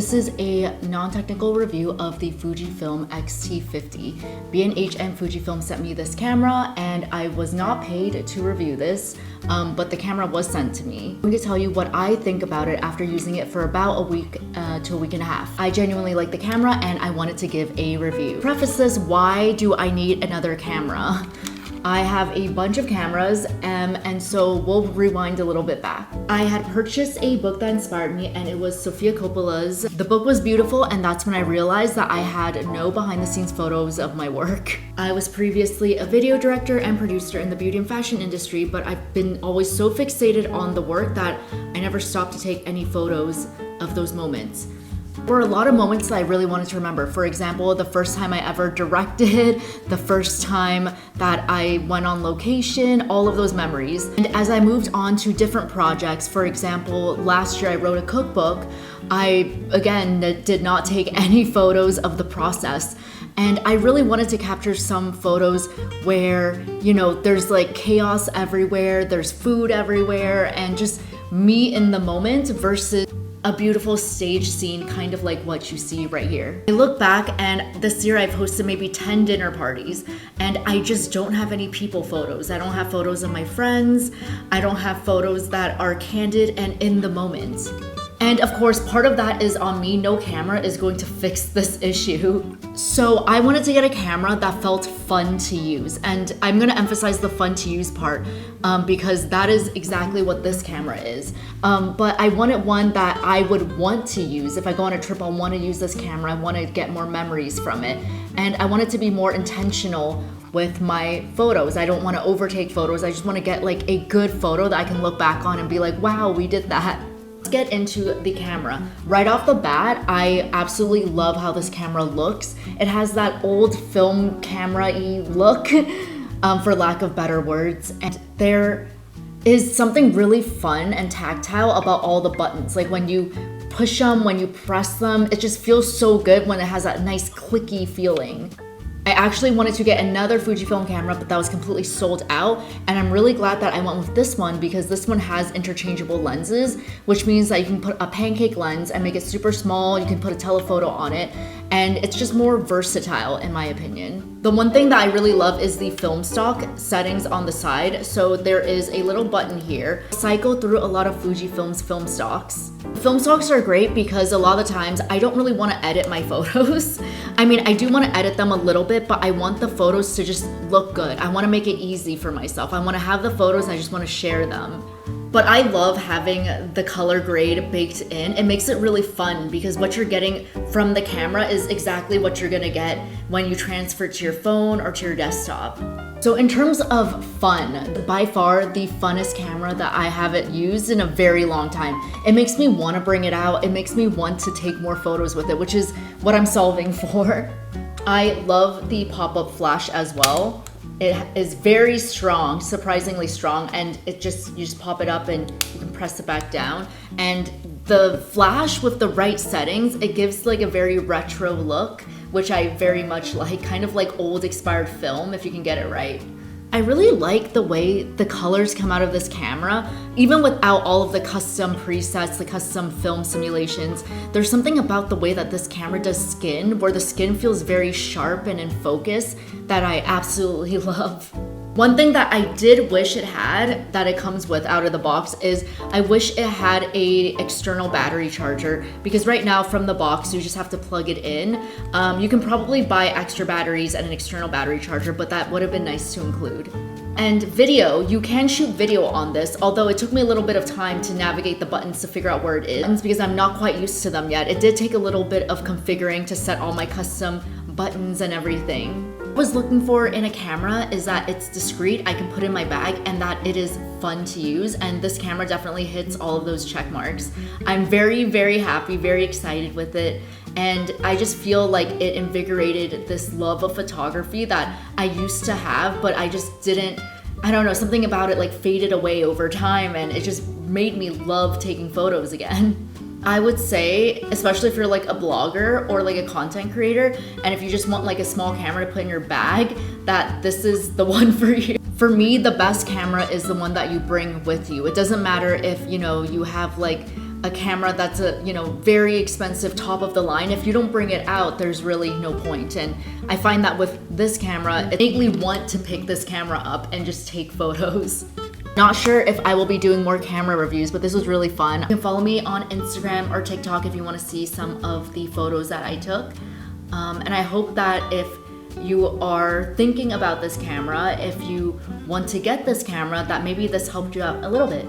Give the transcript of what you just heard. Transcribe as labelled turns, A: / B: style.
A: This is a non-technical review of the Fujifilm X-T50. BH and Fujifilm sent me this camera and I was not paid to review this, but the camera was sent to me. I'm going to tell you what I think about it after using it for about a week to a week and a half. I genuinely like the camera and I wanted to give a review. Preface this, why do I need another camera? I have a bunch of cameras, and so we'll rewind a little bit back. I had purchased a book that inspired me, and it was Sofia Coppola's. The book was beautiful, and that's when I realized that I had no behind-the-scenes photos of my work. I was previously a video director and producer in the beauty and fashion industry, but I've been always so fixated on the work that I never stopped to take any photos of those moments. There were a lot of moments that I really wanted to remember. For example, the first time I ever directed, the first time that I went on location, all of those memories. And as I moved on to different projects, for example, last year I wrote a cookbook, I, again, did not take any photos of the process. And I really wanted to capture some photos where, you know, there's like chaos everywhere, there's food everywhere, and just me in the moment versus a beautiful stage scene, kind of like what you see right here. I look back and this year I've hosted maybe 10 dinner parties and I just don't have any people photos. I don't have photos of my friends. I don't have photos that are candid and in the moment. And of course, part of that is on me. No camera is going to fix this issue. So I wanted to get a camera that felt fun to use. And I'm gonna emphasize the fun to use part because that is exactly what this camera is. But I wanted one that I would want to use. If I go on a trip, I wanna use this camera. I wanna get more memories from it. And I want it to be more intentional with my photos. I don't wanna overtake photos. I just wanna get like a good photo that I can look back on and be like, wow, we did that. Let's get into the camera. Right off the bat, I absolutely love how this camera looks. It has that old film camera-y look, for lack of better words. And there is something really fun and tactile about all the buttons. Like when you push them, when you press them, it just feels so good when it has that nice clicky feeling. I actually wanted to get another Fujifilm camera, but that was completely sold out. And I'm really glad that I went with this one because this one has interchangeable lenses, which means that you can put a pancake lens and make it super small. You can put a telephoto on it, and it's just more versatile in my opinion. The one thing that I really love is the film stock settings on the side. So there is a little button here. I cycle through a lot of Fujifilm's film stocks. Film stocks are great because a lot of the times I don't really want to edit my photos. I mean, I do want to edit them a little bit, but I want the photos to just look good. I want to make it easy for myself. I want to have the photos and I just want to share them. But I love having the color grade baked in. It makes it really fun because what you're getting from the camera is exactly what you're gonna get when you transfer to your phone or to your desktop. So in terms of fun, by far the funnest camera that I haven't used in a very long time. It makes me want to bring it out. It makes me want to take more photos with it, which is what I'm solving for. I love the pop-up flash as well. It is very strong, surprisingly strong, and you just pop it up and you can press it back down. And the flash with the right settings, it gives like a very retro look, which I very much like, kind of like old expired film if you can get it right. I really like the way the colors come out of this camera, even without all of the custom presets, the custom film simulations. There's something about the way that this camera does skin, where the skin feels very sharp and in focus, that I absolutely love. One thing that I did wish it had, that it comes with out of the box, is I wish it had a external battery charger, because right now from the box you just have to plug it in. You can probably buy extra batteries and an external battery charger, but that would have been nice to include. And video, you can shoot video on this, although it took me a little bit of time to navigate the buttons to figure out where it is, because I'm not quite used to them yet. It did take a little bit of configuring to set all my custom buttons and everything. What I was looking for in a camera is that it's discreet, I can put in my bag, and that it is fun to use, and this camera definitely hits all of those check marks. I'm very, very happy, very excited with it, and I just feel like it invigorated this love of photography that I used to have, but I just didn't, I don't know, something about it like faded away over time, and it just made me love taking photos again. I would say, especially if you're like a blogger or like a content creator, and if you just want like a small camera to put in your bag, that this is the one for you. For me, the best camera is the one that you bring with you. It doesn't matter if, you know, you have like a camera that's a, you know, very expensive, top of the line. If you don't bring it out, there's really no point. And I find that with this camera, I innately want to pick this camera up and just take photos. Not sure if I will be doing more camera reviews, but this was really fun. You can follow me on Instagram or TikTok if you want to see some of the photos that I took. And I hope that if you are thinking about this camera, if you want to get this camera, that maybe this helped you out a little bit.